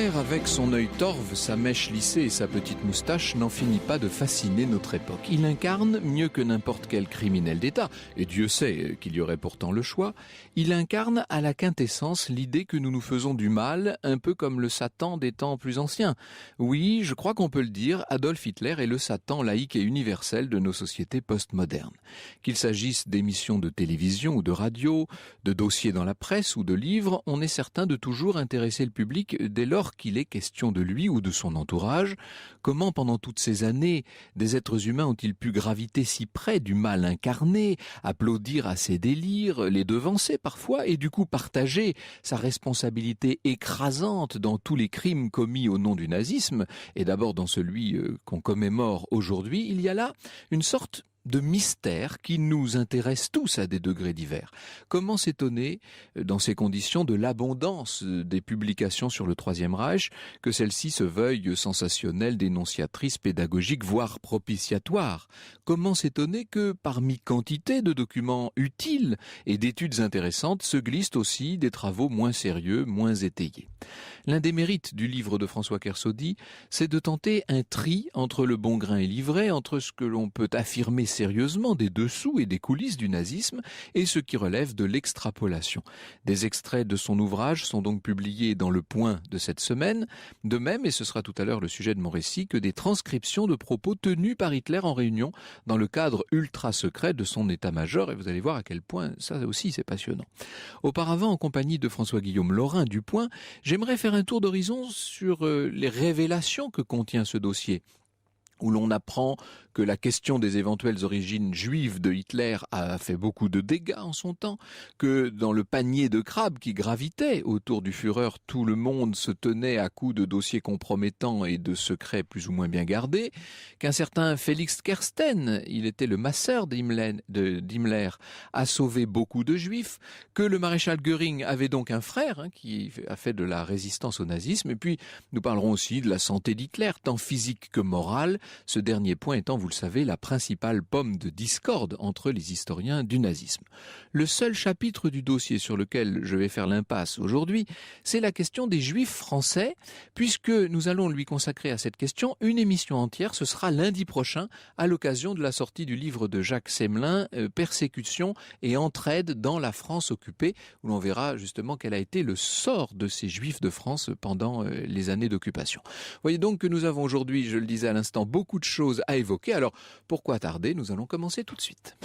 Hitler, avec son œil torve, sa mèche lissée et sa petite moustache, n'en finit pas de fasciner notre époque. Il incarne, mieux que n'importe quel criminel d'État, et Dieu sait qu'il y aurait pourtant le choix, il incarne à la quintessence l'idée que nous nous faisons du mal, un peu comme le Satan des temps plus anciens. Oui, je crois qu'on peut le dire, Adolf Hitler est le Satan laïque et universel de nos sociétés postmodernes. Qu'il s'agisse d'émissions de télévision ou de radio, de dossiers dans la presse ou de livres, on est certain de toujours intéresser le public dès lors qu'il est question de lui ou de son entourage. Comment, pendant toutes ces années, des êtres humains ont-ils pu graviter si près du mal incarné, applaudir à ses délires, les devancer parfois, et du coup partager sa responsabilité écrasante dans tous les crimes commis au nom du nazisme, et d'abord dans celui qu'on commémore aujourd'hui? Il y a là une sorte de mystère qui nous intéresse tous à des degrés divers. Comment s'étonner, dans ces conditions, de l'abondance des publications sur le Troisième Reich, que celles-ci se veuillent sensationnelles, dénonciatrices, pédagogiques, voire propitiatoires? Comment s'étonner que, parmi quantité de documents utiles et d'études intéressantes, se glissent aussi des travaux moins sérieux, moins étayés? L'un des mérites du livre de François Kersaudy, c'est de tenter un tri entre le bon grain et l'ivraie, entre ce que l'on peut affirmer sérieusement des dessous et des coulisses du nazisme et ce qui relève de l'extrapolation. Des extraits de son ouvrage sont donc publiés dans Le Point de cette semaine, de même, et ce sera tout à l'heure le sujet de mon récit, que des transcriptions de propos tenus par Hitler en réunion dans le cadre ultra secret de son état-major, et vous allez voir à quel point ça aussi c'est passionnant. Auparavant, en compagnie de François-Guillaume Laurin du Point, j'aimerais faire un tour d'horizon sur les révélations que contient ce dossier, où l'on apprend que la question des éventuelles origines juives de Hitler a fait beaucoup de dégâts en son temps, que dans le panier de crabes qui gravitait autour du Führer, tout le monde se tenait à coups de dossiers compromettants et de secrets plus ou moins bien gardés, qu'un certain Félix Kersten, il était le masseur d'Himmler, a sauvé beaucoup de juifs, que le maréchal Göring avait donc un frère qui a fait de la résistance au nazisme, et puis nous parlerons aussi de la santé d'Hitler, tant physique que morale, ce dernier point étant, vous le savez, la principale pomme de discorde entre les historiens du nazisme. Le seul chapitre du dossier sur lequel je vais faire l'impasse aujourd'hui, c'est la question des juifs français, puisque nous allons lui consacrer à cette question une émission entière. Ce sera lundi prochain, à l'occasion de la sortie du livre de Jacques Semelin, Persécution et entraide dans la France occupée, où l'on verra justement quel a été le sort de ces juifs de France pendant les années d'occupation. Vous voyez donc que nous avons aujourd'hui, je le disais à l'instant, beaucoup de choses à évoquer. Alors, pourquoi tarder? Nous allons commencer tout de suite.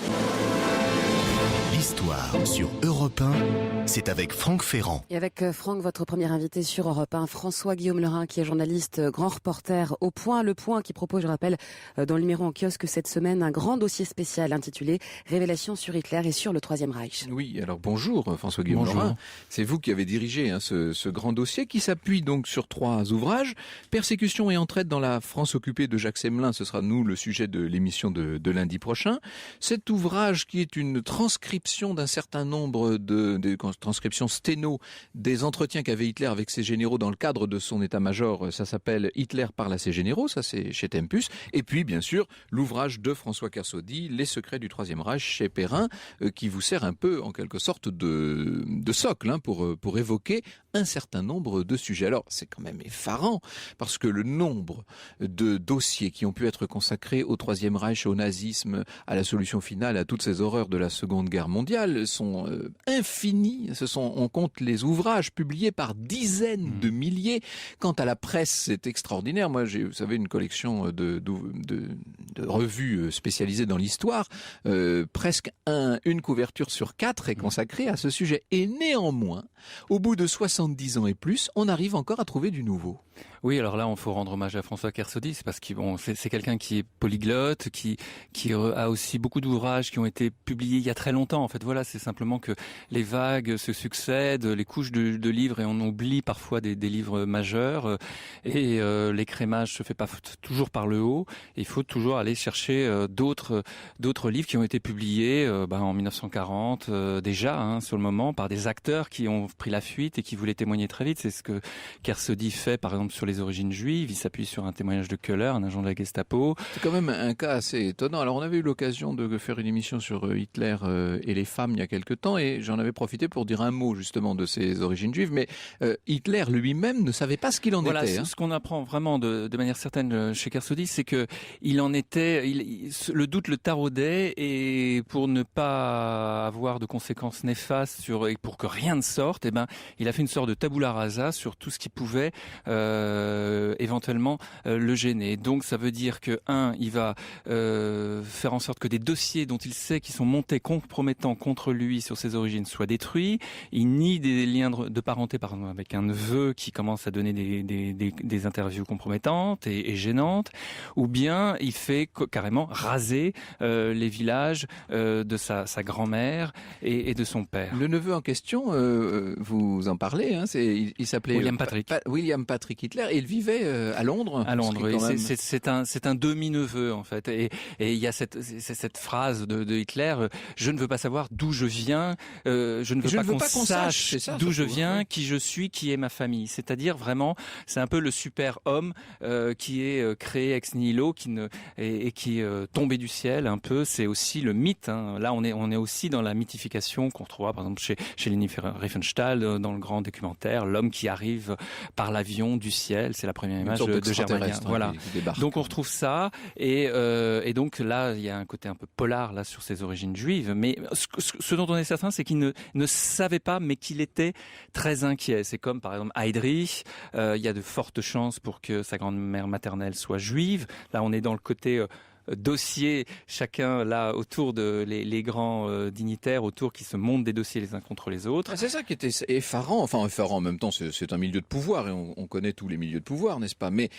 L'histoire sur Europe 1, c'est avec Franck Ferrand. Et avec Franck, votre premier invité sur Europe 1, François-Guillaume Laurin, qui est journaliste, grand reporter au Point. Le Point qui propose, je rappelle, dans le numéro en kiosque cette semaine, un grand dossier spécial intitulé Révélations sur Hitler et sur le Troisième Reich. Oui, alors bonjour François-Guillaume Laurin. C'est vous qui avez dirigé ce grand dossier qui s'appuie donc sur 3 ouvrages. Persécution et entraide dans la France occupée de Jacques Semelin, ce sera nous le sujet de l'émission de lundi prochain. Cet ouvrage qui est une transcription d'un certain nombre de transcriptions sténo des entretiens qu'avait Hitler avec ses généraux dans le cadre de son état-major, ça s'appelle Hitler parle à ses généraux, ça c'est chez Tempus, et puis bien sûr l'ouvrage de François Kersaudy, Les secrets du Troisième Reich chez Perrin, qui vous sert un peu en quelque sorte de socle pour évoquer un certain nombre de sujets. Alors c'est quand même effarant, parce que le nombre de dossiers qui ont pu être consacrés au Troisième Reich, au nazisme, à la solution finale, à toutes ces horreurs de la Seconde Guerre mondiale sont infinis. On compte les ouvrages publiés par dizaines de milliers. Quant à la presse, c'est extraordinaire. Moi, j'ai, vous savez, une collection de revues spécialisées dans l'histoire. Presque une couverture sur 4 est consacrée à ce sujet. Et néanmoins, au bout de 70 ans et plus, on arrive encore à trouver du nouveau. Oui, alors là, on faut rendre hommage à François Kersaudy, c'est parce que c'est quelqu'un qui est polyglotte, qui a aussi beaucoup d'ouvrages qui ont été publiés il y a très longtemps. En fait, voilà, c'est simplement que les vagues se succèdent, les couches de livres, et on oublie parfois des livres majeurs, et l'écrémage se fait pas toujours par le haut. Et il faut toujours aller chercher d'autres livres qui ont été publiés en 1940 déjà, sur le moment, par des acteurs qui ont pris la fuite et qui voulaient voulait témoigner très vite. C'est ce que Kersaudy fait, par exemple, sur les origines juives. Il s'appuie sur un témoignage de Köhler, un agent de la Gestapo. C'est quand même un cas assez étonnant. Alors, on avait eu l'occasion de faire une émission sur Hitler et les femmes il y a quelque temps, et j'en avais profité pour dire un mot justement de ses origines juives. Mais Hitler lui-même ne savait pas ce qu'il en était. Voilà, ce qu'on apprend vraiment de manière certaine chez Kersaudy, c'est que il en était, le doute le taraudait, et pour ne pas avoir de conséquences néfastes et pour que rien ne sorte, il a fait une sorte de tabula rasa sur tout ce qui pouvait éventuellement le gêner. Donc ça veut dire que il va faire en sorte que des dossiers dont il sait qu'ils sont montés compromettants contre lui sur ses origines soient détruits. Il nie des liens de parenté, par exemple, avec un neveu qui commence à donner des interviews compromettantes et gênantes, ou bien il fait carrément raser les villages de sa grand-mère et de son père. Le neveu en question, vous en parlez, hein, il s'appelait William Patrick Hitler, et il vivait à Londres. À Londres, c'est un demi-neveu en fait, et il y a cette phrase de Hitler, je ne veux pas savoir d'où je viens, je ne veux pas qu'on sache d'où je viens, qui je suis, qui est ma famille. C'est-à-dire vraiment, c'est un peu le super homme qui est créé ex nihilo, qui est tombé du ciel un peu. C'est aussi le mythe. Hein. Là, on est aussi dans la mythification qu'on retrouvera par exemple chez Leni Riefenstahl dans le grand documentaire, l'homme qui arrive par l'avion du ciel. C'est la première image de Germania. Voilà. Donc on retrouve ça, et donc là il y a un côté un peu polar là sur ses origines juives. Mais ce dont on est certain, c'est qu'il ne savait pas, mais qu'il était très inquiet. C'est comme par exemple Heydrich. Il y a de fortes chances pour que sa grand-mère maternelle soit juive. Là on est dans le côté dossiers, chacun là autour de les grands dignitaires autour, qui se montent des dossiers les uns contre les autres. C'est ça qui était effarant, enfin effarant en même temps, c'est un milieu de pouvoir, et on connaît tous les milieux de pouvoir, n'est-ce pas? Mais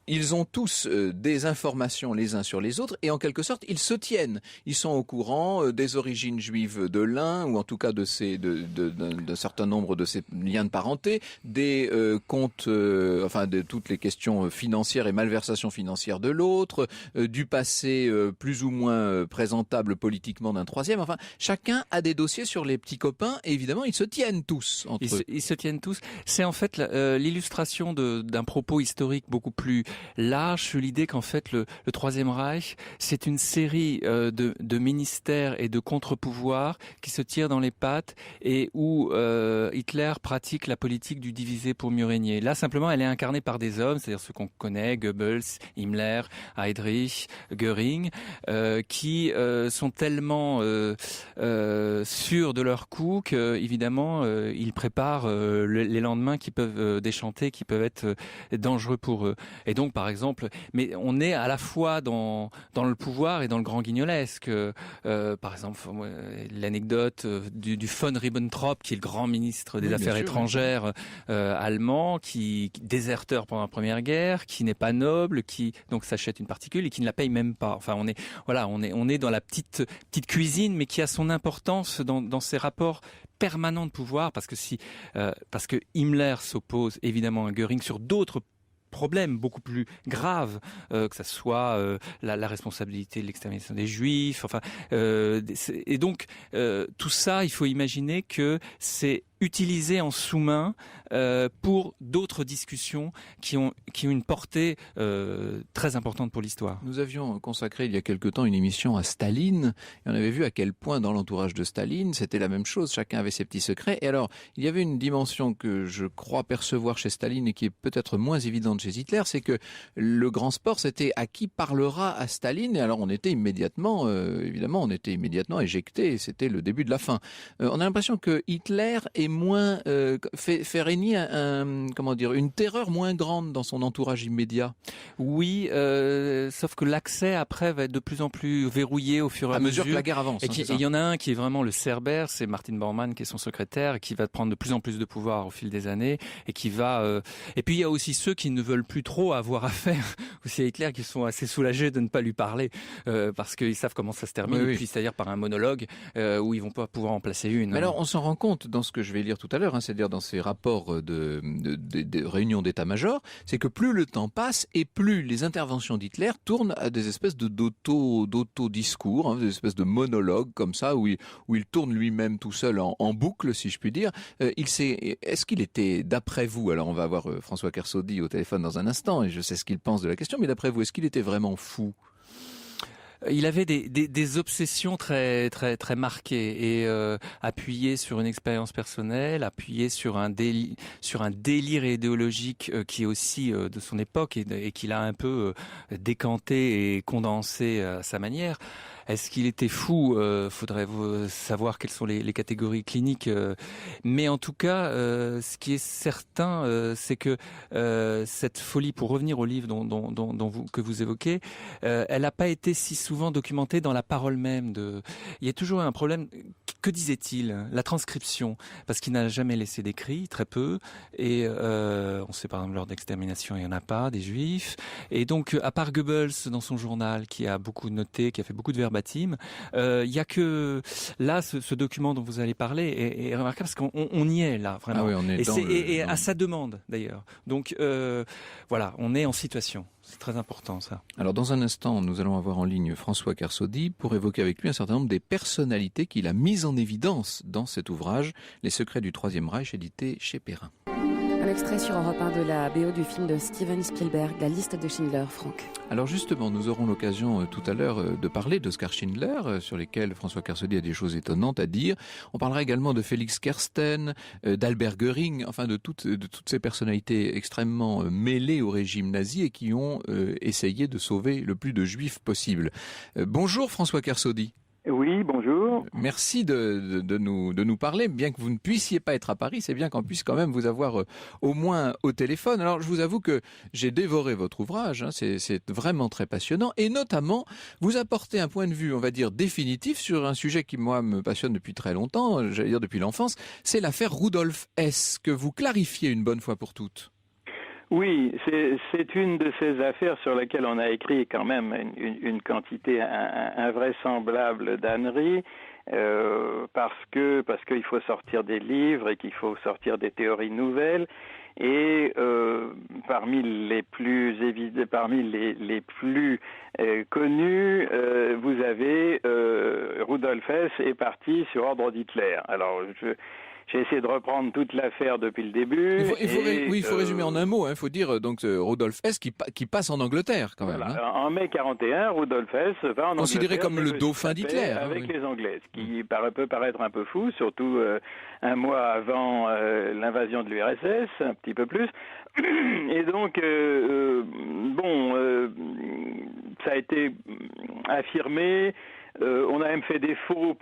ils ont tous des informations les uns sur les autres, et en quelque sorte ils se tiennent. Ils sont au courant des origines juives de l'un, ou en tout cas d'un certain nombre de ces liens de parenté, des comptes, de toutes les questions financières et malversations financières de l'autre, du passé plus ou moins présentable politiquement d'un troisième. Enfin, chacun a des dossiers sur les petits copains, et évidemment, ils se tiennent tous entre eux. Ils se tiennent tous. C'est en fait l'illustration d'un propos historique beaucoup plus large sur l'idée qu'en fait, le Troisième Reich, c'est une série de ministères et de contre-pouvoirs qui se tirent dans les pattes, et où Hitler pratique la politique du diviser pour mieux régner. Là, simplement, elle est incarnée par des hommes, c'est-à-dire ceux qu'on connaît, Goebbels, Himmler, Heydrich, Göring, qui sont tellement sûrs de leur coup qu'évidemment ils préparent les lendemains qui peuvent déchanter, qui peuvent être dangereux pour eux. Et donc par exemple, mais on est à la fois dans le pouvoir et dans le grand guignolesque. Par exemple, l'anecdote du von Ribbentrop, qui est le grand ministre des Affaires étrangères allemand, qui déserteur pendant la Première Guerre, qui n'est pas noble, qui donc s'achète une particule et qui ne la paye même pas. Enfin, on est dans la petite cuisine, mais qui a son importance dans ces rapports permanents de pouvoir, parce que Himmler s'oppose évidemment à Göring sur d'autres problèmes beaucoup plus graves, que ça soit la responsabilité de l'extermination des Juifs, et donc tout ça, il faut imaginer que c'est utilisé en sous-main pour d'autres discussions qui ont une portée très importante pour l'histoire. Nous avions consacré il y a quelque temps une émission à Staline, et on avait vu à quel point dans l'entourage de Staline c'était la même chose, chacun avait ses petits secrets. Et alors il y avait une dimension que je crois percevoir chez Staline et qui est peut-être moins évidente chez Hitler, c'est que le grand sport, c'était à qui parlera à Staline, et alors on était immédiatement éjecté, et c'était le début de la fin. On a l'impression que Hitler est moins fait régner une terreur moins grande dans son entourage immédiat. Oui, sauf que l'accès après va être de plus en plus verrouillé au fur et à mesure que la guerre avance. Et il y en a un qui est vraiment le Cerbère, c'est Martin Bormann qui est son secrétaire, et qui va prendre de plus en plus de pouvoir au fil des années, et qui va. Et puis il y a aussi ceux qui ne veulent plus trop avoir affaire aussi à Hitler, qui sont assez soulagés de ne pas lui parler parce qu'ils savent comment ça se termine. Oui. Et puis c'est-à-dire par un monologue où ils vont pas pouvoir en placer une. Mais alors on s'en rend compte dans ce que je vais vais lire tout à l'heure, c'est-à-dire dans ces rapports de réunions d'état-major, c'est que plus le temps passe et plus les interventions d'Hitler tournent à des espèces d'auto-discours, des espèces de monologues comme ça, où il tourne lui-même tout seul en boucle, si je puis dire. Est-ce qu'il était, d'après vous, alors on va avoir François Kersaudy au téléphone dans un instant, et je sais ce qu'il pense de la question, mais d'après vous, est-ce qu'il était vraiment fou ? Il avait des obsessions très très très marquées et appuyées sur une expérience personnelle, appuyées sur un délire idéologique qui est aussi de son époque et qu'il a un peu décanté et condensé à sa manière. Est-ce qu'il était fou ? Faudrait savoir quelles sont les catégories cliniques. Mais en tout cas, ce qui est certain, c'est que cette folie, pour revenir au livre que vous évoquez, elle n'a pas été si souvent documentée dans la parole même. Il y a toujours un problème. Que disait-il ? La transcription, parce qu'il n'a jamais laissé d'écrit, très peu. Et on sait par exemple lors d'extermination, il n'y en a pas, des Juifs. Et donc, à part Goebbels dans son journal, qui a beaucoup noté, qui a fait beaucoup de verbatim, il y a que là ce document dont vous allez parler est remarquable parce qu'on y est là vraiment. Ah oui, on est à sa demande d'ailleurs. Donc voilà, on est en situation. C'est très important ça. Alors dans un instant, nous allons avoir en ligne François Kersaudy pour évoquer avec lui un certain nombre des personnalités qu'il a mises en évidence dans cet ouvrage, Les secrets du Troisième Reich, édité chez Perrin. Un extrait sur Europe 1 de la BO du film de Steven Spielberg, La liste de Schindler, Franck. Alors justement, nous aurons l'occasion tout à l'heure de parler d'Oskar Schindler, sur lesquels François Kersaudy a des choses étonnantes à dire. On parlera également de Félix Kersten, d'Albert Göring, enfin de toutes ces personnalités extrêmement mêlées au régime nazi et qui ont essayé de sauver le plus de juifs possible. Bonjour François Kersaudy. Oui, bonjour. Merci de nous parler, bien que vous ne puissiez pas être à Paris, c'est bien qu'on puisse quand même vous avoir au moins au téléphone. Alors je vous avoue que j'ai dévoré votre ouvrage, c'est vraiment très passionnant, et notamment vous apportez un point de vue, on va dire, définitif sur un sujet qui moi me passionne depuis très longtemps, j'allais dire depuis l'enfance, c'est l'affaire Rudolf Hess, que vous clarifiez une bonne fois pour toutes. Oui, c'est une de ces affaires sur lesquelles on a écrit quand même une quantité invraisemblable d'âneries, parce qu'il faut sortir des livres et qu'il faut sortir des théories nouvelles. Et parmi les plus connus, vous avez Rudolf Hess est parti sur ordre d'Hitler. Alors j'ai essayé de reprendre toute l'affaire depuis le début. Il faut résumer en un mot. Il faut dire donc Rudolf Hess qui passe en Angleterre quand même. Voilà. En mai 41, Rudolf Hess va en Angleterre. Considéré comme le dauphin d'Hitler. Avec les Anglais, ce qui peut paraître un peu fou, surtout un mois avant l'invasion de l'URSS, un petit peu plus. Et donc, ça a été affirmé. On a même fait des faux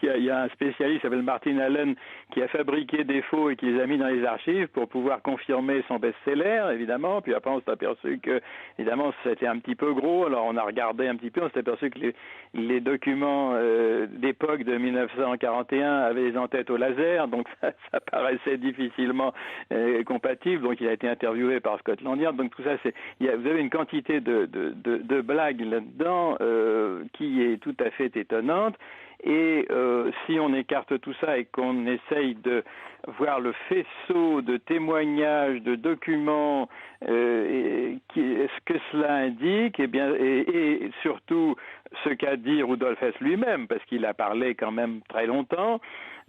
il y a un spécialiste qui s'appelle Martin Allen qui a fabriqué des faux et qui les a mis dans les archives pour pouvoir confirmer son best-seller, évidemment. Puis après, on s'est aperçu que, évidemment, c'était un petit peu gros. Alors, on a regardé un petit peu, on s'est aperçu que les documents d'époque de 1941 avaient les entêtes au laser, donc ça paraissait difficilement compatible. Donc, il a été interviewé par Scotland Yard. Donc, tout ça, vous avez une quantité de blagues là-dedans qui est tout à fait étonnante. Et si on écarte tout ça et qu'on essaye de voir le faisceau de témoignages, de documents, ce que cela indique, et surtout ce qu'a dit Rudolf Hess lui-même, parce qu'il a parlé quand même très longtemps,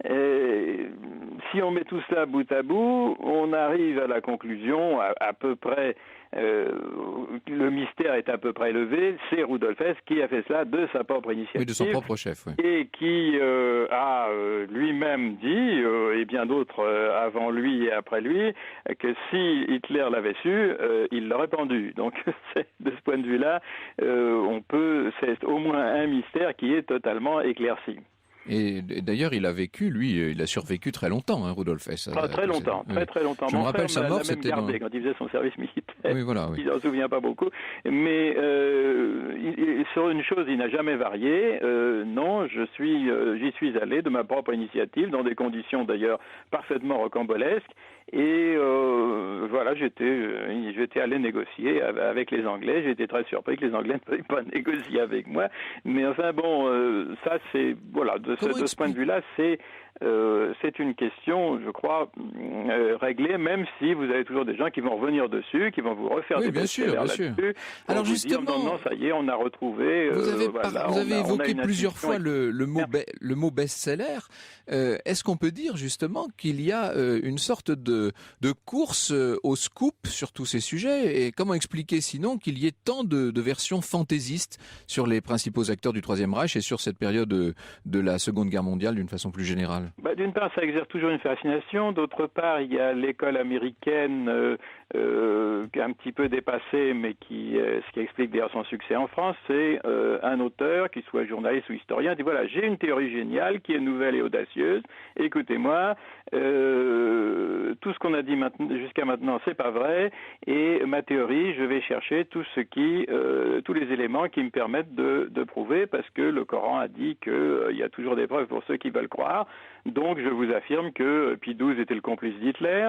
si on met tout cela bout à bout, on arrive à la conclusion à peu près, le mystère est à peu près levé, c'est Rudolf Hess qui a fait cela de sa propre initiative. Oui, de son propre chef, oui. Et qui a lui-même dit, et bien d'autres avant lui et après lui, que si Hitler l'avait su, il l'aurait pendu. Donc, de ce point de vue-là, c'est au moins un mystère qui est totalement éclairci. Et d'ailleurs, il a survécu très longtemps, Rudolf Hess. Très longtemps. Je me rappelle sa mort, c'était quand il faisait son service militaire. Oui, voilà. Oui. Il n'en souvient pas beaucoup. Mais sur une chose, il n'a jamais varié. Non, j'y suis allé de ma propre initiative, dans des conditions d'ailleurs parfaitement rocambolesques. Et voilà, j'étais allé négocier avec les Anglais. J'ai été très surpris que les Anglais ne veuillent pas négocier avec moi. Mais enfin bon, ça c'est voilà, de ce point de vue-là, c'est une question, je crois, réglée, même si vous avez toujours des gens qui vont revenir dessus, qui vont vous refaire des best-sellers là-dessus. Alors justement, non, ça y est, on a retrouvé. Vous avez évoqué plusieurs fois le mot best-seller. Est-ce qu'on peut dire justement qu'il y a une sorte de course au scoop sur tous ces sujets? Et comment expliquer sinon qu'il y ait tant de versions fantaisistes sur les principaux acteurs du Troisième Reich et sur cette période de la Seconde Guerre mondiale d'une façon plus générale? D'une part, ça exerce toujours une fascination. D'autre part, il y a l'école américaine qui est un petit peu dépassée, mais ce qui explique d'ailleurs son succès en France, c'est un auteur, qu'il soit journaliste ou historien, dit voilà, j'ai une théorie géniale qui est nouvelle et audacieuse. Écoutez-moi, tout ce qu'on a dit jusqu'à maintenant, c'est pas vrai. Et ma théorie, je vais chercher tous les éléments qui me permettent de prouver, parce que le Coran a dit qu'il y a toujours des preuves pour ceux qui veulent croire. Donc je vous affirme que Pie XII était le complice d'Hitler,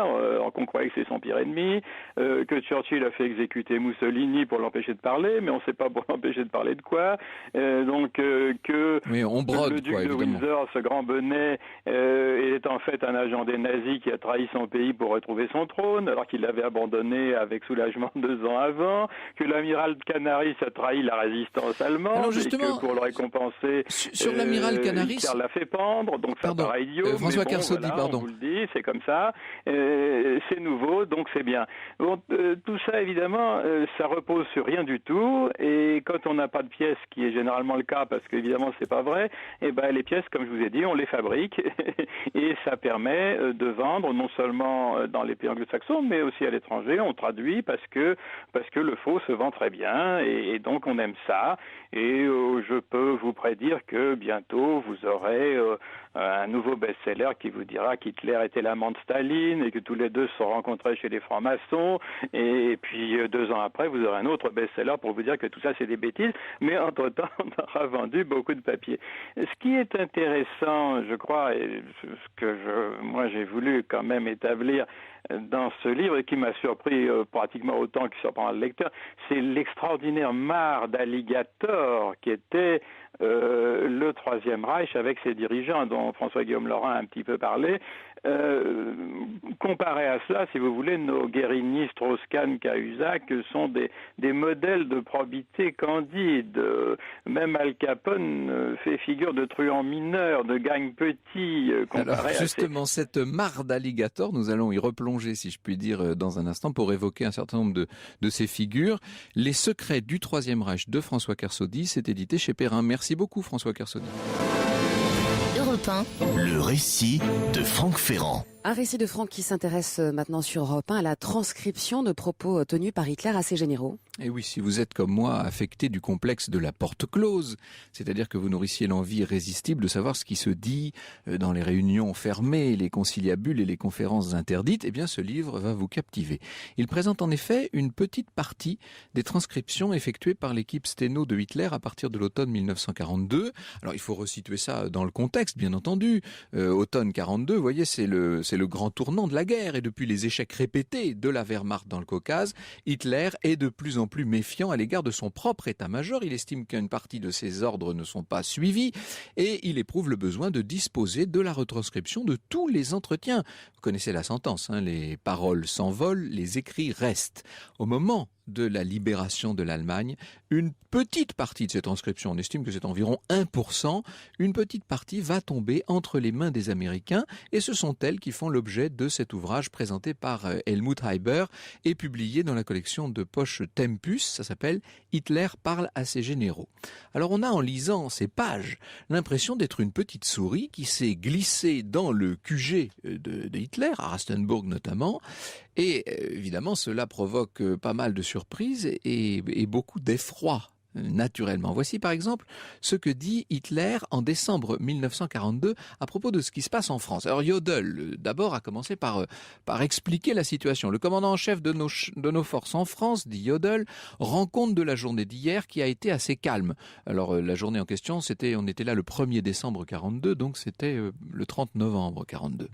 qu'on croyait que c'est son pire ennemi, que Churchill a fait exécuter Mussolini pour l'empêcher de parler, mais on ne sait pas pour l'empêcher de parler de quoi. Que on brode, le duc de Windsor, ce grand bonnet, est en fait un agent des nazis qui a trahi son pays pour retrouver son trône, alors qu'il l'avait abandonné avec soulagement 2 ans avant, que l'amiral Canaris a trahi la résistance allemande, et que pour le récompenser, sur l'amiral Canaris, Hitler l'a fait pendre, donc ça paraît idiot, François mais Kersaudy, voilà, pardon. on vous le dit, c'est comme ça, c'est nouveau, donc c'est bien. Bon, tout ça, évidemment, ça repose sur rien du tout, et quand on n'a pas de pièces, qui est généralement le cas, parce qu'évidemment c'est pas vrai, et les pièces, comme je vous ai dit, on les fabrique, et ça permet de vendre non seulement dans les pays anglo-saxons, mais aussi à l'étranger. On traduit parce que le faux se vend très bien, et donc on aime ça. Et je peux vous prédire que bientôt vous aurez un nouveau best-seller qui vous dira qu'Hitler était l'amant de Staline et que tous les deux se sont rencontrés chez les francs-maçons. Et puis 2 ans après, vous aurez un autre best-seller pour vous dire que tout ça c'est des bêtises. Mais entre-temps, on aura vendu beaucoup de papier. Ce qui est intéressant, je crois, et ce que moi j'ai voulu quand même établir dans ce livre et qui m'a surpris pratiquement autant qu'il surprend le lecteur, c'est l'extraordinaire mare d'alligators qui était le Troisième Reich avec ses dirigeants, dont François-Guillaume Laurin a un petit peu parlé. Comparé à cela, si vous voulez, nos Guérini, Strauss-Kahn, Cahuzac sont des modèles de probité candide. Même Al Capone fait figure de truand mineur, de gang petit. Alors justement, cette mare d'alligators, nous allons y replonger, si je puis dire, dans un instant, pour évoquer un certain nombre de ces figures. Les secrets du Troisième Reich de François Kersaudy, c'est édité chez Perrin. Merci beaucoup François Kersaudy. Europe 1, le récit de Franck Ferrand. Un récit de Franck qui s'intéresse maintenant sur Europe 1 à la transcription de propos tenus par Hitler à ses généraux. Et oui, si vous êtes comme moi affecté du complexe de la porte close, c'est-à-dire que vous nourrissiez l'envie irrésistible de savoir ce qui se dit dans les réunions fermées, les conciliabules et les conférences interdites, eh bien ce livre va vous captiver. Il présente en effet une petite partie des transcriptions effectuées par l'équipe sténo de Hitler à partir de l'automne 1942. Alors il faut resituer ça dans le contexte, bien entendu. Automne 42, vous voyez, c'est le grand tournant de la guerre, et depuis les échecs répétés de la Wehrmacht dans le Caucase, Hitler est de plus en plus méfiant à l'égard de son propre état-major. Il estime qu'une partie de ses ordres ne sont pas suivis et il éprouve le besoin de disposer de la retranscription de tous les entretiens. Vous connaissez la sentence, les paroles s'envolent, les écrits restent. Au moment de la libération de l'Allemagne, une petite partie de ces transcriptions, on estime que c'est environ 1%, une petite partie va tomber entre les mains des Américains, et ce sont elles qui font l'objet de cet ouvrage présenté par Helmut Heiber et publié dans la collection de poche Tempus. Ça s'appelle « Hitler parle à ses généraux ». Alors on a, en lisant ces pages, l'impression d'être une petite souris qui s'est glissée dans le QG de Hitler, à Rastenburg notamment, et évidemment cela provoque pas mal de surprises et beaucoup d'effroi naturellement. Voici par exemple ce que dit Hitler en décembre 1942 à propos de ce qui se passe en France. Alors Jodl, d'abord, a commencé par expliquer la situation. Le commandant en chef de nos forces en France, dit Jodl, rend compte de la journée d'hier qui a été assez calme. Alors la journée en question, on était là le 1er décembre 42, donc c'était le 30 novembre 42.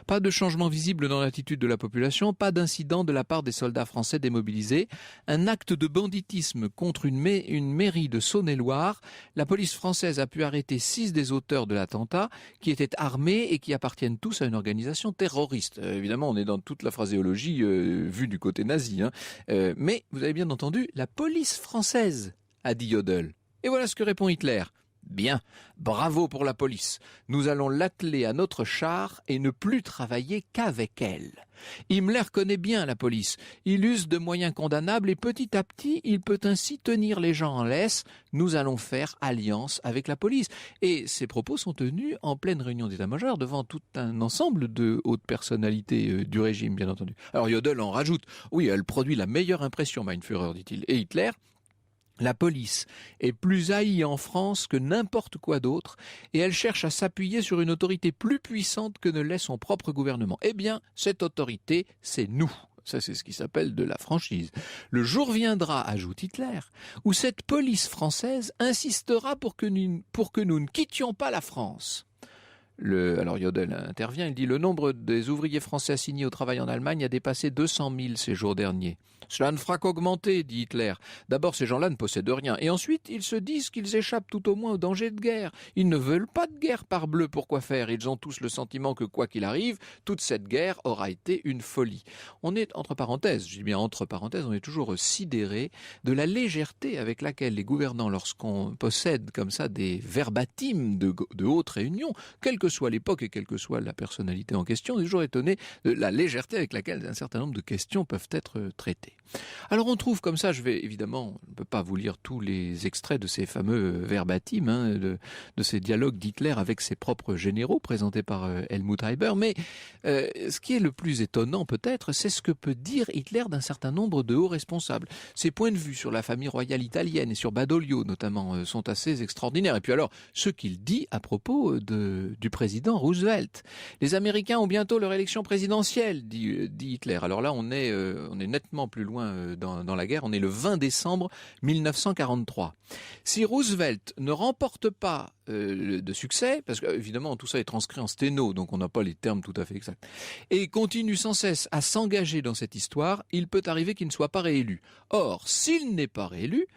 Pas de changement visible dans l'attitude de la population, pas d'incident de la part des soldats français démobilisés. Un acte de banditisme contre une mairie de Saône-et-Loire. La police française a pu arrêter 6 des auteurs de l'attentat qui étaient armés et qui appartiennent tous à une organisation terroriste. Évidemment, on est dans toute la phraséologie vue du côté nazi. Mais vous avez bien entendu, la police française, a dit Jodl. Et voilà ce que répond Hitler. Bien, bravo pour la police. Nous allons l'atteler à notre char et ne plus travailler qu'avec elle. Himmler connaît bien la police. Il use de moyens condamnables et petit à petit, il peut ainsi tenir les gens en laisse. Nous allons faire alliance avec la police. Et ces propos sont tenus en pleine réunion d'état-major devant tout un ensemble de hautes personnalités du régime, bien entendu. Alors Jodl en rajoute. Oui, elle produit la meilleure impression, Mein Führer, dit-il. Et Hitler... La police est plus haïe en France que n'importe quoi d'autre et elle cherche à s'appuyer sur une autorité plus puissante que ne l'est son propre gouvernement. Eh bien, cette autorité, c'est nous. Ça, c'est ce qui s'appelle de la franchise. Le jour viendra, ajoute Hitler, où cette police française insistera pour que nous ne quittions pas la France. Alors Jodl intervient, il dit « Le nombre des ouvriers français assignés au travail en Allemagne a dépassé 200 000 ces jours derniers. » Cela ne fera qu'augmenter, dit Hitler. D'abord, ces gens-là ne possèdent rien. Et ensuite, ils se disent qu'ils échappent tout au moins au danger de guerre. Ils ne veulent pas de guerre parbleu. Pourquoi faire? Ils ont tous le sentiment que, quoi qu'il arrive, toute cette guerre aura été une folie. On est, entre parenthèses, je dis bien entre parenthèses, on est toujours sidéré de la légèreté avec laquelle les gouvernants, lorsqu'on possède comme ça des verbatims de haute réunion, quelle que soit l'époque et quelle que soit la personnalité en question, on est toujours étonné de la légèreté avec laquelle un certain nombre de questions peuvent être traitées. Alors on trouve comme ça, je ne peux pas vous lire tous les extraits de ces fameux verbatims, de ces dialogues d'Hitler avec ses propres généraux présentés par Helmut Heiber, mais ce qui est le plus étonnant peut-être, c'est ce que peut dire Hitler d'un certain nombre de hauts responsables. Ses points de vue sur la famille royale italienne et sur Badoglio notamment sont assez extraordinaires. Et puis alors, ce qu'il dit à propos du président Roosevelt. Les Américains ont bientôt leur élection présidentielle, dit Hitler. Alors là, on est nettement plus loin dans la guerre. On est le 20 décembre 1943. Si Roosevelt ne remporte pas de succès, parce qu'évidemment tout ça est transcrit en sténo, donc on n'a pas les termes tout à fait exacts, et continue sans cesse à s'engager dans cette histoire, il peut arriver qu'il ne soit pas réélu. Or, s'il n'est pas réélu,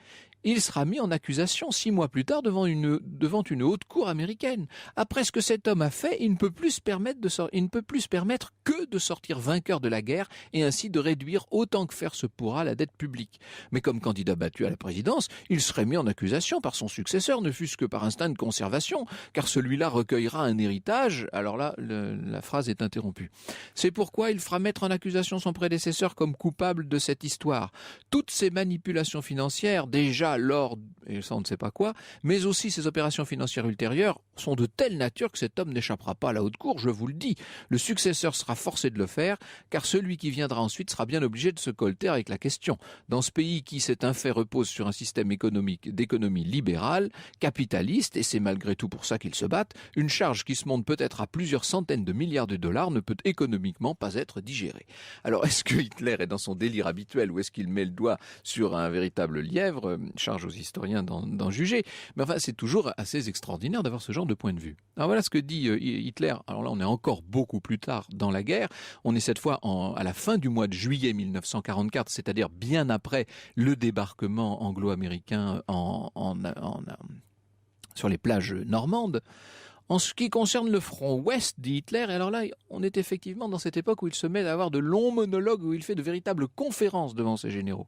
il sera mis en accusation 6 mois plus tard devant une haute cour américaine. Après ce que cet homme a fait, il ne peut plus se permettre que de sortir vainqueur de la guerre et ainsi de réduire autant que faire se pourra la dette publique. Mais comme candidat battu à la présidence, il serait mis en accusation par son successeur, ne fût-ce que par instinct de conservation, car celui-là recueillera un héritage. Alors là, la phrase est interrompue. C'est pourquoi il fera mettre en accusation son prédécesseur comme coupable de cette histoire. Toutes ces manipulations financières, déjà lors, et ça on ne sait pas quoi, mais aussi ces opérations financières ultérieures sont de telle nature que cet homme n'échappera pas à la haute cour, je vous le dis. Le successeur sera forcé de le faire, car celui qui viendra ensuite sera bien obligé de se colter avec la question. Dans ce pays qui, c'est un fait, repose sur un système d'économie libérale, capitaliste, et c'est malgré tout pour ça qu'ils se battent, une charge qui se monte peut-être à plusieurs centaines de milliards de dollars ne peut économiquement pas être digérée. Alors est-ce que Hitler est dans son délire habituel ou est-ce qu'il met le doigt sur un véritable lièvre? Charge aux historiens d'en juger. Mais enfin, c'est toujours assez extraordinaire d'avoir ce genre de point de vue. Alors voilà ce que dit Hitler. Alors là, on est encore beaucoup plus tard dans la guerre. On est cette fois à la fin du mois de juillet 1944, c'est-à-dire bien après le débarquement anglo-américain sur les plages normandes. En ce qui concerne le front ouest, dit Hitler, et alors là, on est effectivement dans cette époque où il se met à avoir de longs monologues, où il fait de véritables conférences devant ses généraux.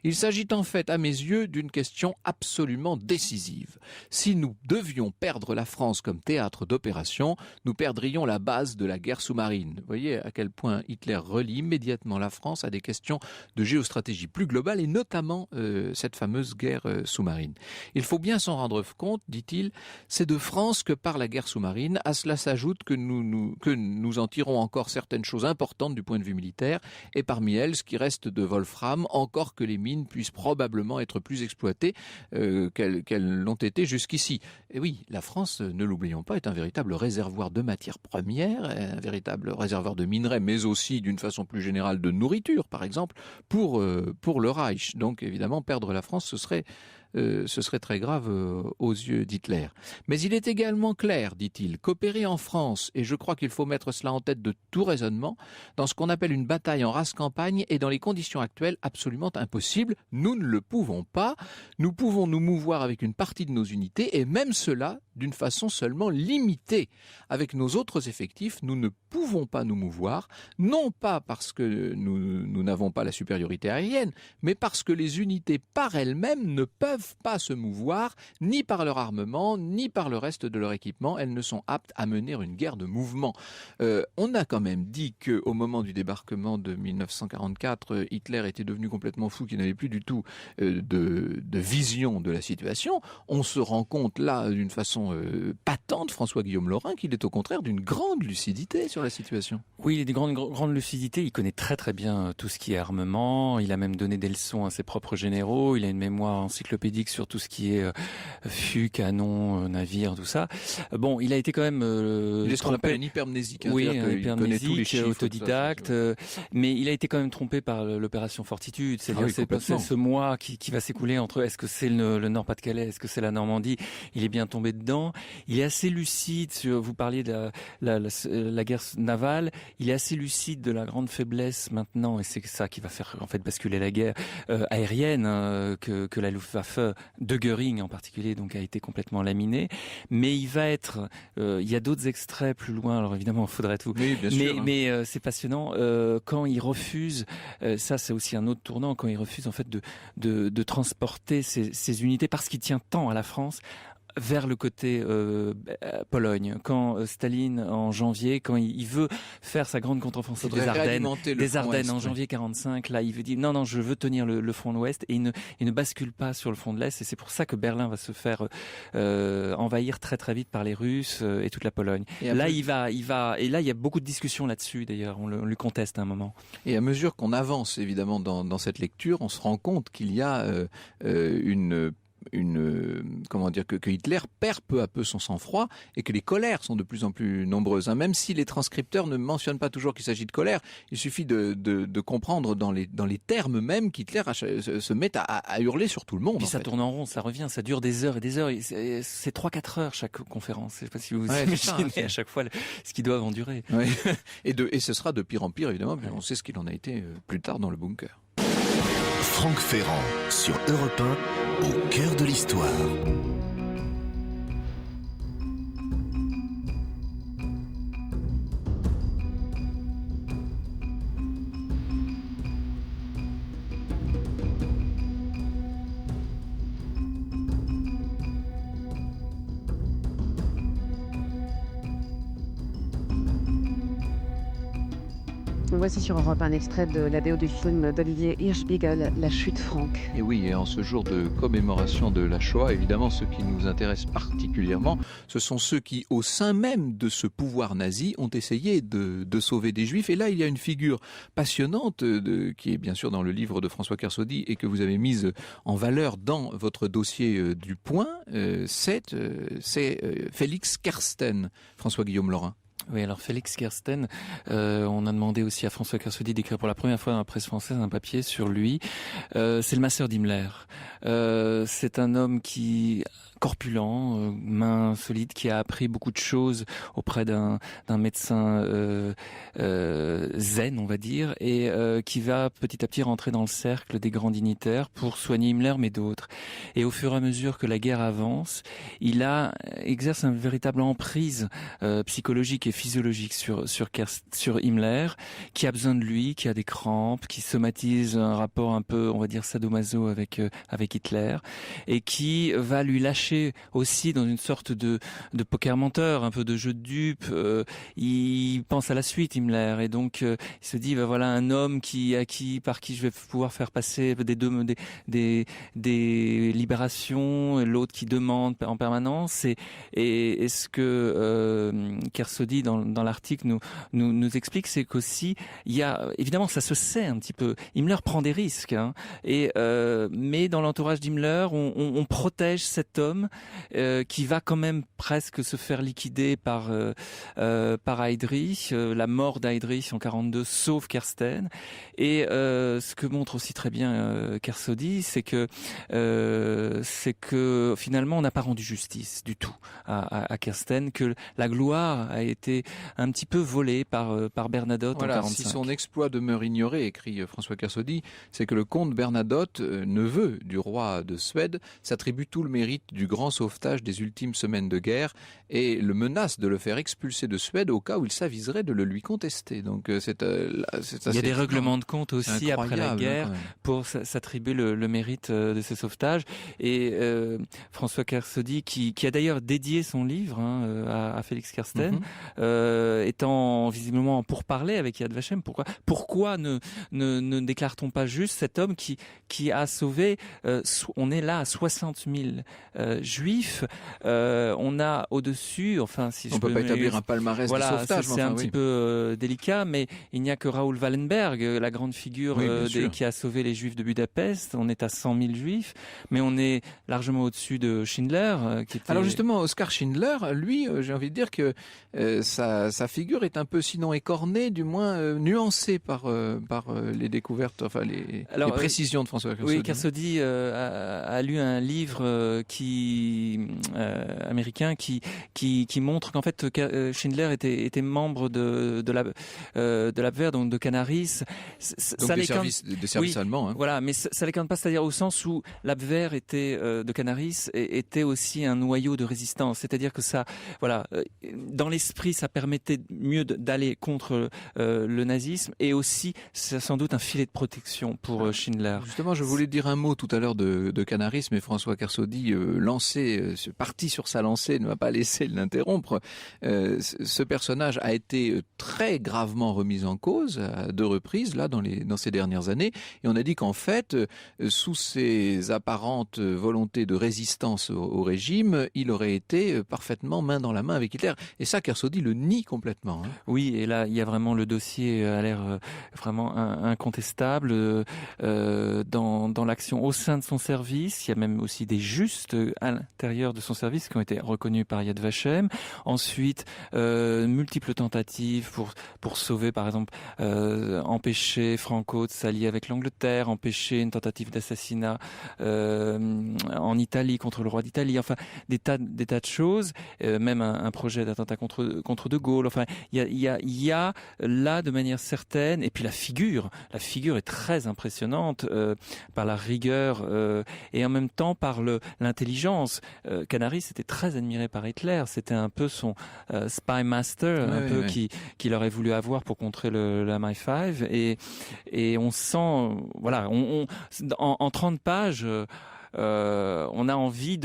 Il s'agit en fait, à mes yeux, d'une question absolument décisive. Si nous devions perdre la France comme théâtre d'opération, nous perdrions la base de la guerre sous-marine. Vous voyez à quel point Hitler relie immédiatement la France à des questions de géostratégie plus globale, et notamment cette fameuse guerre sous-marine. Il faut bien s'en rendre compte, dit-il, c'est de France que par la guerre guerre sous-marine. À cela s'ajoute que nous en tirons encore certaines choses importantes du point de vue militaire, et parmi elles, ce qui reste de Wolfram, encore que les mines puissent probablement être plus exploitées qu'elles l'ont été jusqu'ici. Et oui, la France, ne l'oublions pas, est un véritable réservoir de matières premières, un véritable réservoir de minerais, mais aussi d'une façon plus générale de nourriture, par exemple, pour le Reich. Donc évidemment, perdre la France, ce serait très grave aux yeux d'Hitler. Mais il est également clair, dit-il, qu'opérer en France, et je crois qu'il faut mettre cela en tête de tout raisonnement, dans ce qu'on appelle une bataille en race campagne, est dans les conditions actuelles absolument impossible. Nous ne le pouvons pas. Nous pouvons nous mouvoir avec une partie de nos unités, et même cela d'une façon seulement limitée. Avec nos autres effectifs, nous ne pouvons pas nous mouvoir, non pas parce que nous n'avons pas la supériorité aérienne, mais parce que les unités par elles-mêmes ne peuvent pas se mouvoir, ni par leur armement, ni par le reste de leur équipement. Elles ne sont aptes à mener une guerre de mouvement. On a quand même dit qu'au moment du débarquement de 1944, Hitler était devenu complètement fou, qu'il n'avait plus du tout de vision de la situation. On se rend compte là, d'une façon patente, François-Guillaume Laurin, qu'il est au contraire d'une grande lucidité sur la situation. Oui, il est d'une grande lucidité. Il connaît très très bien tout ce qui est armement. Il a même donné des leçons à ses propres généraux. Il a une mémoire encyclopédique sur tout ce qui est fût, canon, navire, tout ça. Bon, il a été quand même il est ce qu'on appelle un hypermnésique. Oui, un hypermnésique, autodidacte. Mais il a été quand même trompé par l'opération Fortitude. C'est-à-dire c'est ce mois qui va s'écouler entre est-ce que c'est le Nord-Pas-de-Calais, est-ce que c'est la Normandie. Il est bien tombé dedans. Il est assez lucide sur, vous parliez de la guerre navale, il est assez lucide de la grande faiblesse maintenant, et c'est ça qui va faire en fait basculer la guerre aérienne, que la Luftwaffe de Göring en particulier donc a été complètement laminée. Mais il va être, il y a d'autres extraits plus loin, alors évidemment il faudrait tout, oui, bien sûr, mais c'est passionnant quand il refuse, ça c'est aussi un autre tournant, quand il refuse en fait de transporter ces unités parce qu'il tient tant à la France vers le côté Pologne. Quand Staline, en janvier, quand il veut faire sa grande contre-offensive des Ardennes en janvier 45, là, il veut dire non, je veux tenir le front de l'Ouest, et il ne bascule pas sur le front de l'Est, et c'est pour ça que Berlin va se faire envahir très très vite par les Russes et toute la Pologne. Et là, il va, et là, il y a beaucoup de discussions là-dessus, d'ailleurs, on lui conteste à un moment. Et à mesure qu'on avance, évidemment, dans cette lecture, on se rend compte qu'il y a comment dire, que Hitler perd peu à peu son sang-froid et que les colères sont de plus en plus nombreuses. Même si les transcripteurs ne mentionnent pas toujours qu'il s'agit de colère, il suffit de comprendre dans les termes même qu'Hitler se met à hurler sur tout le monde. Puis ça tourne en rond, ça revient, ça dure des heures et des heures. C'est 3-4 heures chaque conférence. Je ne sais pas si vous imaginez à chaque fois ce qu'ils doivent endurer. Ouais. Et ce sera de pire en pire, évidemment, puis on sait ce qu'il en a été plus tard dans le bunker. Franck Ferrand sur Europe 1, au cœur de l'histoire. Voici sur Europe un extrait de la BO du film d'Olivier Hirschbiegel, La Chute Franck. Et oui, et en ce jour de commémoration de la Shoah, évidemment, ce qui nous intéresse particulièrement, ce sont ceux qui, au sein même de ce pouvoir nazi, ont essayé de sauver des Juifs. Et là, il y a une figure passionnante qui est bien sûr dans le livre de François Kersaudy et que vous avez mise en valeur dans votre dossier du Point. C'est Félix Kersten, François-Guillaume Laurin. Oui, alors Félix Kersten, on a demandé aussi à François Kersaudy d'écrire pour la première fois dans la presse française un papier sur lui. C'est le masseur d'Himmler. C'est un homme corpulent, main solide, qui a appris beaucoup de choses auprès d'un médecin zen, on va dire, et qui va petit à petit rentrer dans le cercle des grands dignitaires pour soigner Himmler, mais d'autres. Et au fur et à mesure que la guerre avance, il exerce une véritable emprise psychologique et physiologiques sur Himmler, qui a besoin de lui, qui a des crampes, qui somatise un rapport un peu, on va dire, sadomaso avec Hitler, et qui va lui lâcher aussi dans une sorte de poker menteur, un peu de jeu de dupe. Il pense à la suite, Himmler, et donc il se dit, voilà un homme par qui je vais pouvoir faire passer des libérations, et l'autre qui demande en permanence. Et ce que Kersaudy dans l'article nous explique, c'est qu'aussi il y a, évidemment, ça se sait un petit peu, Himmler prend des risques, hein, mais dans l'entourage d'Himmler, on protège cet homme qui va quand même presque se faire liquider par Heydrich. La mort d'Heydrich en 42 sauve Kersten. Et ce que montre aussi très bien Kersaudy, c'est que finalement on n'a pas rendu justice du tout à Kersten, que la gloire a été un petit peu volée par Bernadotte en 45. Si son exploit demeure ignoré, écrit François Kersaudy, c'est que le comte Bernadotte, neveu du roi de Suède, s'attribue tout le mérite du grand sauvetage des ultimes semaines de guerre et le menace de le faire expulser de Suède au cas où il s'aviserait de le lui contester. Donc il y a des règlements de compte aussi après la guerre pour s'attribuer le mérite de ce sauvetage. Et François Kersaudy, qui a d'ailleurs dédié son livre à Félix Kersten, étant visiblement en pourparlers avec Yad Vashem. Pourquoi ne déclare-t-on pas juste cet homme qui a sauvé, on est là à 60 000 juifs, on a au-dessus, enfin si on ne peut pas établir un palmarès de sauvetage. C'est un petit peu délicat, mais il n'y a que Raoul Wallenberg, la grande figure qui a sauvé les juifs de Budapest. On est à 100 000 juifs, mais on est largement au-dessus de Schindler. Alors justement, Oskar Schindler, lui, j'ai envie de dire que sa figure est un peu, sinon écornée, du moins nuancée par les découvertes, enfin les précisions de François Kersaudy. Oui, Kersaudy a lu un livre américain qui montre qu'en fait Schindler était membre de l'Abwehr, donc de Canaris. Donc des services allemands. Hein. Voilà, mais ça l'écarte pas, c'est-à-dire au sens où l'Abwehr de Canaris était aussi un noyau de résistance. C'est-à-dire que ça, voilà, dans l'esprit, ça permettait mieux d'aller contre le nazisme, et aussi, c'est sans doute un filet de protection pour Schindler. Justement, je voulais dire un mot tout à l'heure de Canaris, mais François Kersaudy, parti sur sa lancée, ne m'a pas laissé l'interrompre. Ce personnage a été très gravement remis en cause à 2 reprises là dans ces dernières années, et on a dit qu'en fait, sous ses apparentes volontés de résistance au régime, il aurait été parfaitement main dans la main avec Hitler. Et ça, Kersaudy le nie complètement. Hein. Oui, et là, il y a vraiment le dossier a l'air vraiment incontestable dans l'action au sein de son service. Il y a même aussi des justes à l'intérieur de son service qui ont été reconnus par Yad Vashem. Ensuite, multiples tentatives pour sauver, par exemple, empêcher Franco de s'allier avec l'Angleterre, empêcher une tentative d'assassinat en Italie contre le roi d'Italie. Enfin, des tas de choses, même un projet d'attentat contre De Gaulle. Enfin, il y a là de manière certaine, et puis la figure est très impressionnante par la rigueur et en même temps par l'intelligence. Canaris était très admiré par Hitler. C'était un peu son spy master, qu'il aurait voulu avoir pour contrer la MI5, et on sent, voilà, en 30 pages. On a envie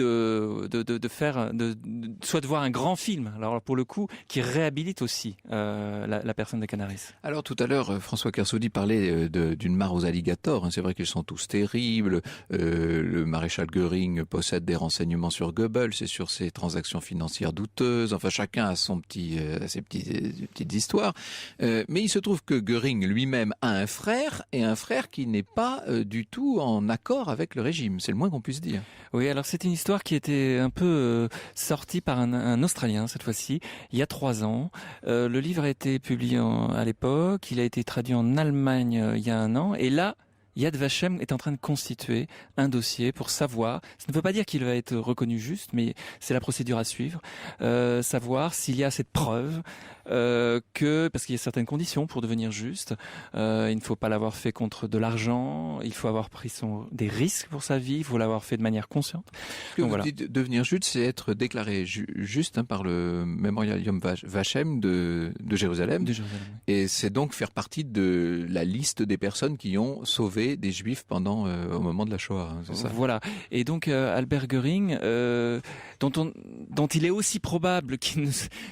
soit de voir un grand film, alors pour le coup, qui réhabilite aussi la personne de Canaris. Alors tout à l'heure, François Kersaudy parlait d'une mare aux alligators. Hein. C'est vrai qu'ils sont tous terribles. Le maréchal Göring possède des renseignements sur Goebbels et sur ses transactions financières douteuses. Enfin, chacun a ses petites histoires. Mais il se trouve que Göring lui-même a un frère, et un frère qui n'est pas du tout en accord avec le régime. C'est le moins qu'on puisse dire. Oui, alors c'est une histoire qui était un peu sortie par un Australien cette fois-ci, il y a 3 ans. Le livre a été publié à l'époque, il a été traduit en Allemagne il y a 1 an, et là, Yad Vashem est en train de constituer un dossier pour savoir, ça ne veut pas dire qu'il va être reconnu juste, mais c'est la procédure à suivre, savoir s'il y a cette preuve parce qu'il y a certaines conditions pour devenir juste. Il ne faut pas l'avoir fait contre de l'argent, il faut avoir pris des risques pour sa vie, il faut l'avoir fait de manière consciente. Donc, vous dites devenir juste, c'est être déclaré juste par le Memorial Yom Vachem de Jérusalem. Et c'est donc faire partie de la liste des personnes qui ont sauvé des Juifs au moment de la Shoah. C'est ça. Voilà. Et donc Albert Göring, dont il est aussi probable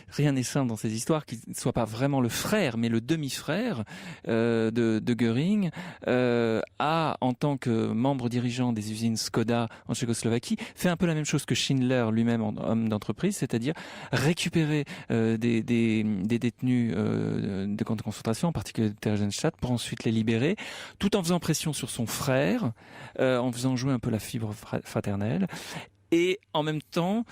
rien n'est sain dans ces histoires, qu'il ne soit pas vraiment le frère, mais le demi-frère de Göring, a, en tant que membre dirigeant des usines Skoda en Tchécoslovaquie, fait un peu la même chose que Schindler lui-même, homme d'entreprise, c'est-à-dire récupérer des détenus de camps de concentration, en particulier de Theresienstadt, pour ensuite les libérer, tout en faisant pression sur son frère, en faisant jouer un peu la fibre fraternelle, et en même temps,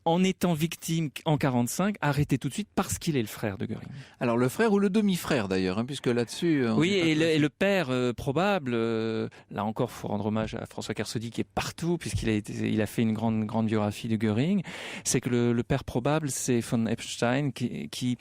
en étant victime en 45, arrêté tout de suite parce qu'il est le frère de Göring. Alors le frère ou le demi-frère d'ailleurs, puisque là-dessus... Oui, et le père probable, là encore, faut rendre hommage à François Kersaudy qui est partout, puisqu'il a fait une grande biographie de Göring, c'est que le père probable, c'est von Epstein, qui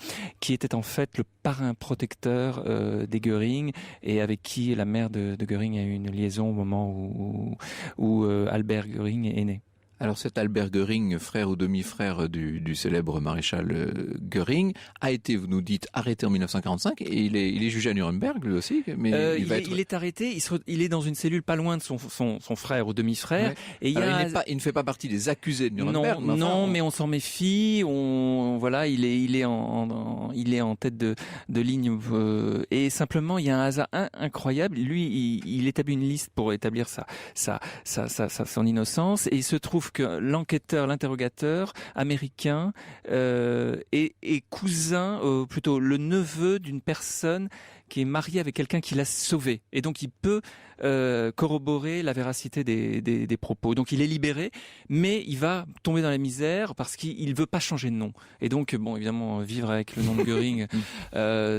était en fait le parrain protecteur des Göring, et avec qui la mère de Göring a eu une liaison au moment où Albert Göring est né. Alors cet Albert Göring, frère ou demi-frère du célèbre maréchal Göring, a été, vous nous dites, arrêté en 1945 et il est jugé à Nuremberg lui aussi. Mais il est arrêté, il est dans une cellule pas loin de son frère ou demi-frère. Ouais. Et il ne fait pas partie des accusés de Nuremberg. Mais on s'en méfie. Il est en tête de ligne et simplement il y a un hasard incroyable. Lui, il établit une liste pour établir son innocence, et il se trouve que l'interrogateur américain est cousin, plutôt le neveu d'une personne qui est mariée avec quelqu'un qui l'a sauvé. Et donc il peut corroborer la véracité des propos. Donc il est libéré, mais il va tomber dans la misère parce qu'il veut pas changer de nom. Et donc, évidemment, vivre avec le nom de Göring,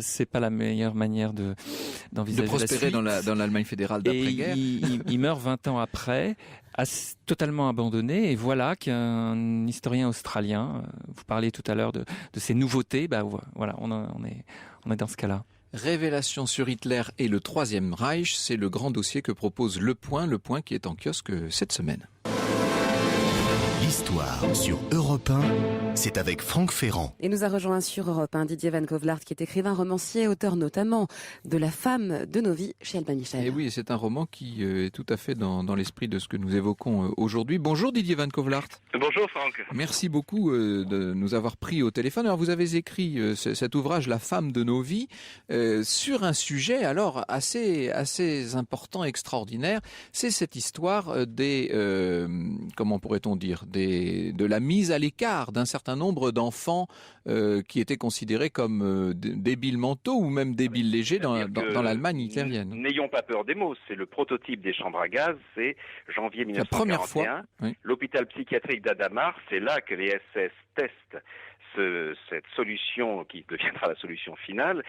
c'est pas la meilleure manière d'envisager de prospérer dans l'Allemagne fédérale d'après-guerre. Il meurt 20 ans après, totalement abandonné, et voilà qu'un historien australien, vous parliez tout à l'heure de ces nouveautés, voilà, on est dans ce cas-là. Révélation sur Hitler et le Troisième Reich, c'est le grand dossier que propose Le Point qui est en kiosque cette semaine. L'histoire sur Europe 1, c'est avec Franck Ferrand. Et nous a rejoint sur Europe 1 Didier Van Kovlart, qui est écrivain, romancier, auteur notamment de La femme de nos vies chez Albin Michel. Et oui, c'est un roman qui est tout à fait dans l'esprit de ce que nous évoquons aujourd'hui. Bonjour Didier Van Kovlart. Bonjour Franck. Merci beaucoup de nous avoir pris au téléphone. Alors vous avez écrit cet ouvrage La femme de nos vies sur un sujet alors assez important, extraordinaire. C'est cette histoire comment pourrait-on dire, de la mise à l'écart d'un certain nombre d'enfants qui étaient considérés comme débiles mentaux ou même débiles légers dans l'Allemagne hitlérienne. N'ayons pas peur des mots, c'est le prototype des chambres à gaz, c'est janvier 1941. La première fois, oui. L'hôpital psychiatrique d'Adamar, c'est là que les SS testent cette solution qui deviendra la solution finale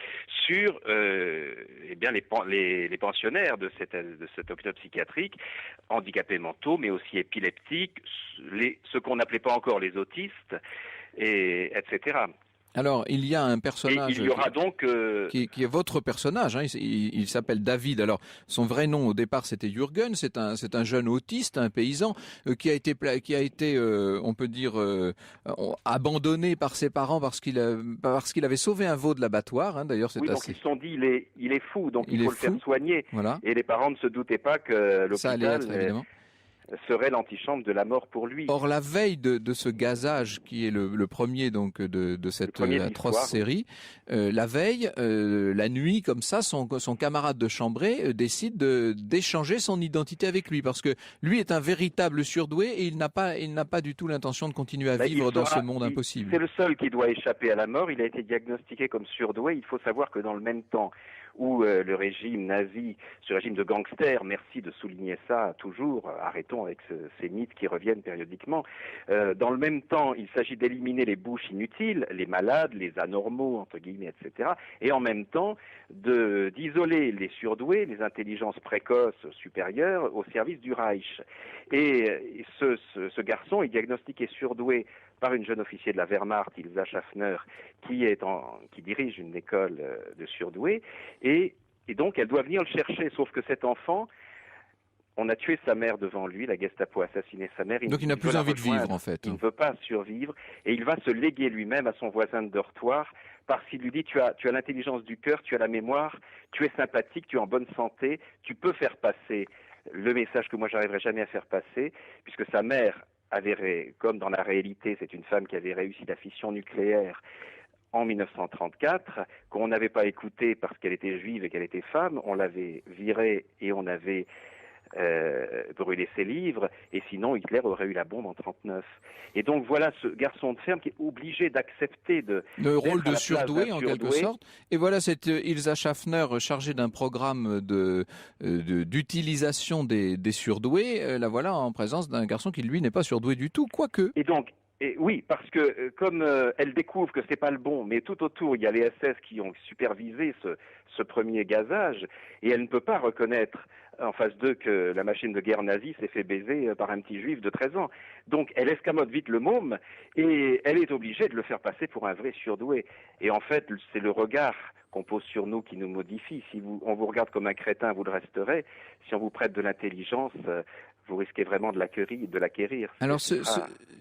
sur les pensionnaires de cet hôpital psychiatrique, handicapés mentaux, mais aussi épileptiques, ce qu'on n'appelait pas encore les autistes, etc. Alors, il y a un personnage il y aura qui est votre personnage. Hein, il s'appelle David. Alors, son vrai nom au départ, c'était Jürgen. C'est un jeune autiste, un paysan qui a été, on peut dire, abandonné par ses parents parce qu'il avait sauvé un veau de l'abattoir. Hein, d'ailleurs, c'est donc ils se sont dit il est fou, donc il faut le faire soigner. Voilà. Et les parents ne se doutaient pas que l'hôpital ça allait être, évidemment, serait l'antichambre de la mort pour lui. Or, la veille de ce gazage, qui est le premier donc de cette atroce série, la veille, la nuit, comme ça, son camarade de chambrée décide d'échanger son identité avec lui, parce que lui est un véritable surdoué et il n'a pas du tout l'intention de continuer à vivre dans ce monde impossible. C'est le seul qui doit échapper à la mort. Il a été diagnostiqué comme surdoué. Il faut savoir que dans le même temps où le régime nazi, ce régime de gangsters, merci de souligner ça toujours, arrêtons avec ces mythes qui reviennent périodiquement, dans le même temps, il s'agit d'éliminer les bouches inutiles, les malades, les anormaux, entre guillemets, etc., et en même temps d'isoler les surdoués, les intelligences précoces supérieures au service du Reich. Et ce garçon est diagnostiqué surdoué par une jeune officier de la Wehrmacht, Ilsa Schaffner, qui dirige une école de surdoués, et donc elle doit venir le chercher, sauf que cet enfant, on a tué sa mère devant lui, la Gestapo a assassiné sa mère. Donc il n'a plus envie de vivre en fait. Il ne veut pas survivre et il va se léguer lui-même à son voisin de dortoir parce qu'il lui dit tu as l'intelligence du cœur, tu as la mémoire, tu es sympathique, tu es en bonne santé, tu peux faire passer le message que moi j'arriverai jamais à faire passer, puisque sa mère avait, comme dans la réalité, c'est une femme qui avait réussi la fission nucléaire en 1934, qu'on n'avait pas écouté parce qu'elle était juive et qu'elle était femme, on l'avait virée et on avait brûler ses livres, et sinon Hitler aurait eu la bombe en 1939. Et donc voilà ce garçon de ferme qui est obligé d'accepter le rôle de surdoué en quelque sorte. Et voilà cette Ilsa Schaffner chargée d'un programme d'utilisation des surdoués. La voilà en présence d'un garçon qui lui n'est pas surdoué du tout, quoique. Et oui, parce que comme elle découvre que c'est pas le bon, mais tout autour il y a les SS qui ont supervisé ce premier gazage, et elle ne peut pas reconnaître en face d'eux que la machine de guerre nazie s'est fait baiser par un petit juif de 13 ans. Donc elle escamote vite le môme et elle est obligée de le faire passer pour un vrai surdoué. Et en fait, c'est le regard qu'on pose sur nous qui nous modifie. Si on vous regarde comme un crétin, vous le resterez. Si on vous prête de l'intelligence, vous risquez vraiment de l'acquérir. Alors,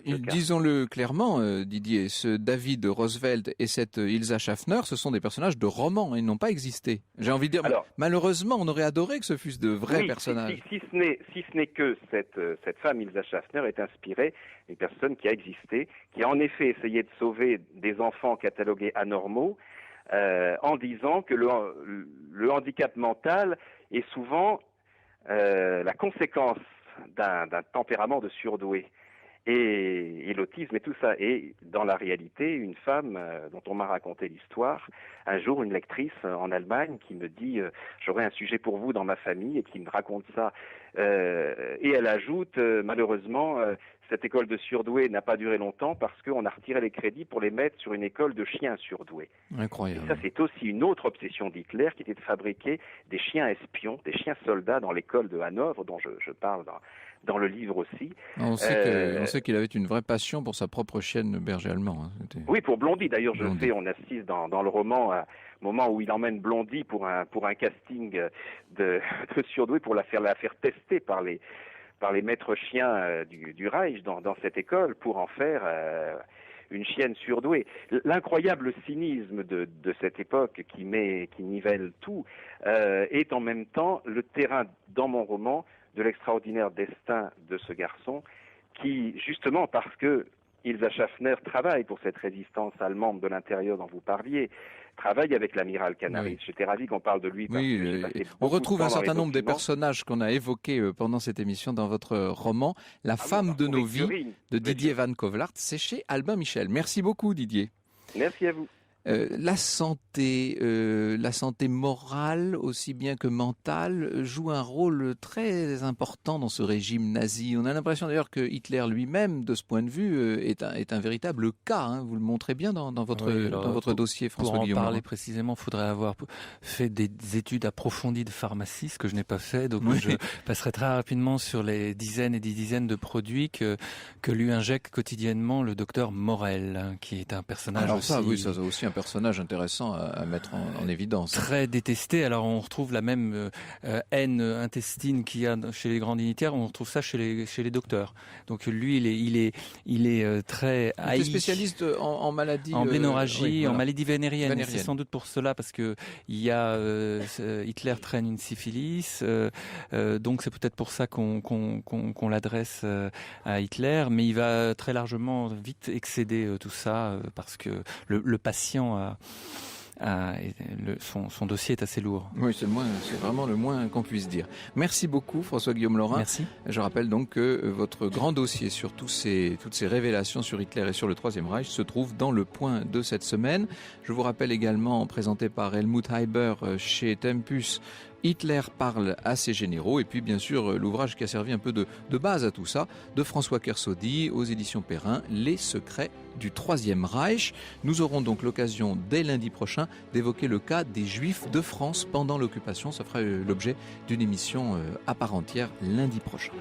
disons-le clairement, Didier, ce David Roosevelt et cette Ilsa Schaffner, ce sont des personnages de romans, ils n'ont pas existé. J'ai envie de dire, alors, malheureusement, on aurait adoré que ce fussent de vrais personnages. Si ce n'est que cette femme, Ilsa Schaffner, est inspirée d'une personne qui a existé, qui a en effet essayé de sauver des enfants catalogués anormaux, en disant que le handicap mental est souvent la conséquence d'un tempérament de surdoué. Et l'autisme et tout ça. Et dans la réalité, une femme dont on m'a raconté l'histoire, un jour une lectrice en Allemagne qui me dit j'aurai un sujet pour vous dans ma famille, et qui me raconte ça. Et elle ajoute malheureusement cette école de surdoués n'a pas duré longtemps parce qu'on a retiré les crédits pour les mettre sur une école de chiens surdoués. Incroyable. Et ça, c'est aussi une autre obsession d'Hitler qui était de fabriquer des chiens espions, des chiens soldats dans l'école de Hanovre, dont je parle dans le livre aussi. On sait qu'il avait une vraie passion pour sa propre chienne berger allemand. Hein. Oui, pour Blondie. D'ailleurs, on assiste dans le roman à moment où il emmène Blondie pour un casting de surdoués pour la faire tester par les maîtres chiens du Reich dans cette école pour en faire une chienne surdouée. L'incroyable cynisme de cette époque qui nivelle tout est en même temps le terrain dans mon roman de l'extraordinaire destin de ce garçon qui, justement parce que Ilsa Schaffner travaille pour cette résistance allemande de l'intérieur dont vous parliez, travaille avec l'amiral Canaris. Oui. J'étais ravi qu'on parle de lui. Oui, on retrouve un certain nombre des personnages qu'on a évoqués pendant cette émission dans votre roman, La femme de nos vies, de Didier Van Kovlart. C'est chez Albin Michel. Merci beaucoup, Didier. Merci à vous. La santé morale aussi bien que mentale joue un rôle très important dans ce régime nazi. On a l'impression d'ailleurs que Hitler lui-même, de ce point de vue, est un véritable cas. Hein. Vous le montrez bien dans votre dossier, François Guillaume. Pour en parler précisément, il faudrait avoir fait des études approfondies de pharmacie, ce que je n'ai pas fait. Donc je passerai très rapidement sur les dizaines et des dizaines de produits que lui injecte quotidiennement le docteur Morel, hein, qui est un personnage ça c'est aussi un personnage intéressant à mettre en évidence. Très détesté. Alors on retrouve la même haine intestine qu'il y a chez les grands dignitaires, on retrouve ça chez les docteurs. Donc lui, il est très haï. Il est spécialiste en maladies, en blénorragie, en maladies vénériennes. C'est sans doute pour cela, parce que Hitler traîne une syphilis. Donc c'est peut-être pour ça qu'on l'adresse à Hitler, mais il va très largement vite excéder tout ça parce que le patient son dossier est assez lourd. Oui, c'est vraiment le moins qu'on puisse dire. Merci beaucoup, François-Guillaume Laurin. Merci. Je rappelle donc que votre grand dossier sur toutes ces révélations sur Hitler et sur le Troisième Reich se trouve dans Le Point de cette semaine. Je vous rappelle également, présenté par Helmut Heiber chez Tempus, Hitler parle à ses généraux, et puis bien sûr l'ouvrage qui a servi un peu de base à tout ça, de François Kersaudy aux éditions Perrin, Les secrets du Troisième Reich. Nous aurons donc l'occasion dès lundi prochain d'évoquer le cas des Juifs de France pendant l'occupation. Ça fera l'objet d'une émission à part entière lundi prochain.